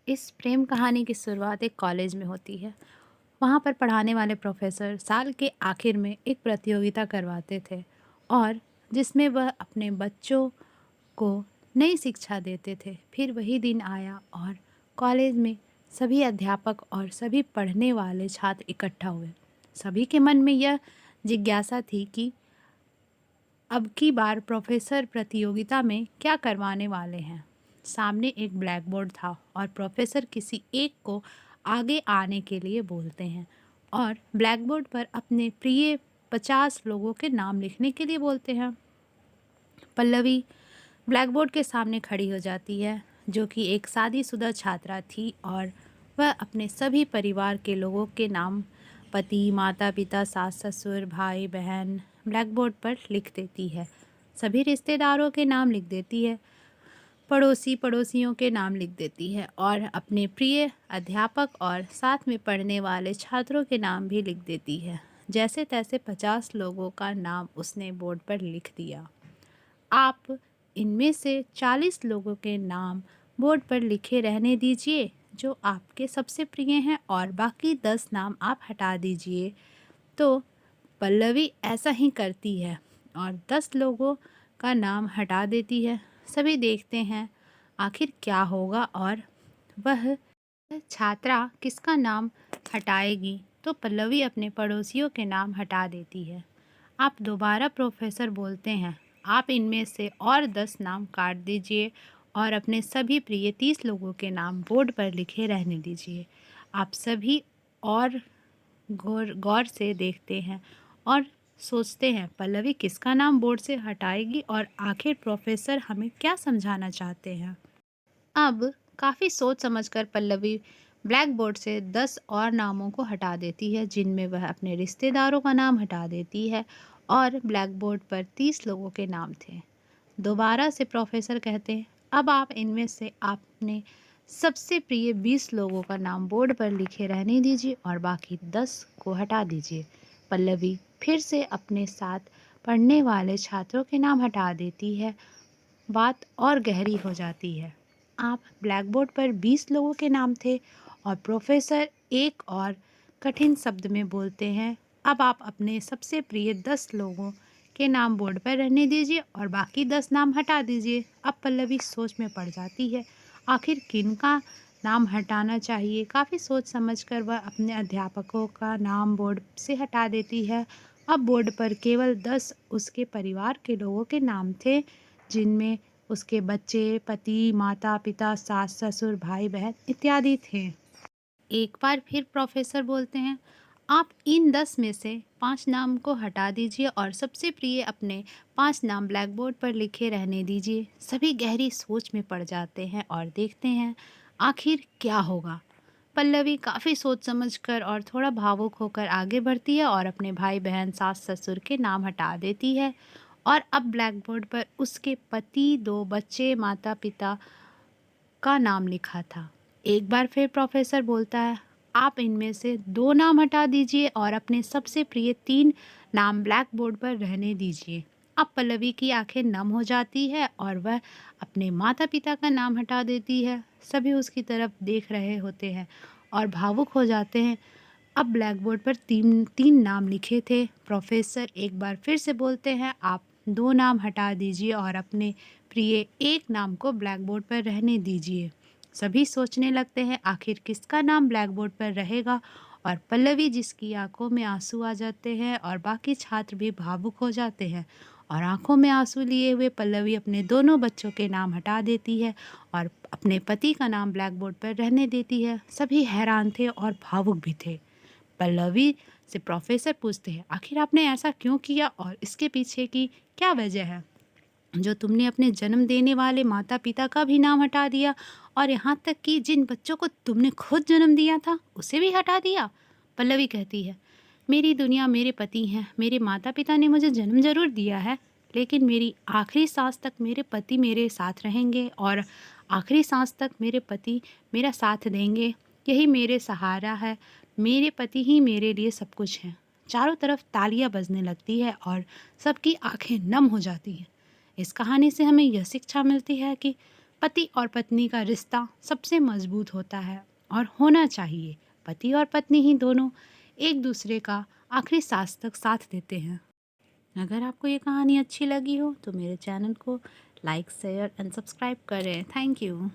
इस प्रेम कहानी की शुरुआत एक कॉलेज में होती है। वहाँ पर पढ़ाने वाले प्रोफेसर साल के आखिर में एक प्रतियोगिता करवाते थे और जिसमें वह अपने बच्चों को नई शिक्षा देते थे। फिर वही दिन आया और कॉलेज में सभी अध्यापक और सभी पढ़ने वाले छात्र इकट्ठा हुए। सभी के मन में यह जिज्ञासा थी कि अब की बार प्रोफेसर प्रतियोगिता में क्या करवाने वाले हैं। सामने एक ब्लैक बोर्ड था और प्रोफेसर किसी एक को आगे आने के लिए बोलते हैं और ब्लैक बोर्ड पर अपने प्रिय 50 लोगों के नाम लिखने के लिए बोलते हैं। पल्लवी ब्लैक बोर्ड के सामने खड़ी हो जाती है, जो कि एक शादीशुदा छात्रा थी, और वह अपने सभी परिवार के लोगों के नाम, पति, माता पिता, सास ससुर, भाई बहन, ब्लैक बोर्ड पर लिख देती है। सभी रिश्तेदारों के नाम लिख देती है, पड़ोसी पड़ोसियों के नाम लिख देती है और अपने प्रिय अध्यापक और साथ में पढ़ने वाले छात्रों के नाम भी लिख देती है। जैसे तैसे 50 लोगों का नाम उसने बोर्ड पर लिख दिया। आप इनमें से 40 लोगों के नाम बोर्ड पर लिखे रहने दीजिए जो आपके सबसे प्रिय हैं, और बाकी 10 नाम आप हटा दीजिए। तो पल्लवी ऐसा ही करती है और 10 लोगों का नाम हटा देती है। सभी देखते हैं आखिर क्या होगा और वह छात्रा किसका नाम हटाएगी। तो पल्लवी अपने पड़ोसियों के नाम हटा देती है। आप दोबारा प्रोफेसर बोलते हैं, आप इनमें से और 10 नाम काट दीजिए और अपने सभी प्रिय 30 लोगों के नाम बोर्ड पर लिखे रहने दीजिए। आप सभी और गौर गौर से देखते हैं और सोचते हैं पल्लवी किसका नाम बोर्ड से हटाएगी और आखिर प्रोफेसर हमें क्या समझाना चाहते हैं। अब काफ़ी सोच समझकर पल्लवी ब्लैक बोर्ड से 10 और नामों को हटा देती है, जिनमें वह अपने रिश्तेदारों का नाम हटा देती है और ब्लैक बोर्ड पर 30 लोगों के नाम थे। दोबारा से प्रोफेसर कहते हैं, अब आप इनमें से आपने सबसे प्रिय 20 लोगों का नाम बोर्ड पर लिखे रहने दीजिए और बाकी 10 को हटा दीजिए। पल्लवी फिर से अपने साथ पढ़ने वाले छात्रों के नाम हटा देती है। बात और गहरी हो जाती है। आप ब्लैक बोर्ड पर 20 लोगों के नाम थे और प्रोफेसर एक और कठिन शब्द में बोलते हैं, अब आप अपने सबसे प्रिय 10 लोगों के नाम बोर्ड पर रहने दीजिए और बाकी 10 नाम हटा दीजिए। अब पल्लवी सोच में पड़ जाती है, आखिर किनका नाम हटाना चाहिए। काफ़ी सोच समझकर वह अपने अध्यापकों का नाम बोर्ड से हटा देती है। अब बोर्ड पर केवल 10 उसके परिवार के लोगों के नाम थे, जिनमें उसके बच्चे, पति, माता पिता, सास ससुर, भाई बहन इत्यादि थे। एक बार फिर प्रोफेसर बोलते हैं, आप इन 10 में से 5 नाम को हटा दीजिए और सबसे प्रिय अपने 5 नाम ब्लैक बोर्ड पर लिखे रहने दीजिए। सभी गहरी सोच में पड़ जाते हैं और देखते हैं आखिर क्या होगा। पल्लवी काफ़ी सोच समझकर और थोड़ा भावुक होकर आगे बढ़ती है और अपने भाई बहन, सास ससुर के नाम हटा देती है और अब ब्लैक बोर्ड पर उसके पति, 2 बच्चे, माता पिता का नाम लिखा था। एक बार फिर प्रोफेसर बोलता है, आप इनमें से 2 नाम हटा दीजिए और अपने सबसे प्रिय 3 नाम ब्लैक बोर्ड पर रहने दीजिए। अब पल्लवी की आंखें नम हो जाती है और वह अपने माता पिता का नाम हटा देती है। सभी उसकी तरफ देख रहे होते हैं और भावुक हो जाते हैं। अब ब्लैक बोर्ड पर तीन तीन नाम लिखे थे। प्रोफेसर एक बार फिर से बोलते हैं, आप 2 नाम हटा दीजिए और अपने प्रिय 1 नाम को ब्लैक बोर्ड पर रहने दीजिए। सभी सोचने लगते हैं आखिर किसका नाम ब्लैक बोर्ड पर रहेगा, और पल्लवी जिसकी आंखों में आंसू आ जाते हैं और बाकी छात्र भी भावुक हो जाते हैं और आंखों में आंसू लिए हुए पल्लवी अपने दोनों बच्चों के नाम हटा देती है और अपने पति का नाम ब्लैक बोर्ड पर रहने देती है। सभी हैरान थे और भावुक भी थे। पल्लवी से प्रोफेसर पूछते हैं, आखिर आपने ऐसा क्यों किया और इसके पीछे की क्या वजह है, जो तुमने अपने जन्म देने वाले माता पिता का भी नाम हटा दिया और यहाँ तक कि जिन बच्चों को तुमने खुद जन्म दिया था उसे भी हटा दिया। पल्लवी कहती है, मेरी दुनिया मेरे पति हैं। मेरे माता पिता ने मुझे जन्म जरूर दिया है, लेकिन मेरी आखिरी सांस तक मेरे पति मेरे साथ रहेंगे और आखिरी सांस तक मेरे पति मेरा साथ देंगे। यही मेरे सहारा है। मेरे पति ही मेरे लिए सब कुछ हैं। चारों तरफ तालियां बजने लगती है और सबकी आंखें नम हो जाती हैं। इस कहानी से हमें यह शिक्षा मिलती है कि पति और पत्नी का रिश्ता सबसे मजबूत होता है और होना चाहिए। पति और पत्नी ही दोनों एक दूसरे का आखिरी सांस तक साथ देते हैं। अगर आपको ये कहानी अच्छी लगी हो तो मेरे चैनल को लाइक शेयर एंड सब्सक्राइब करें। Thank you.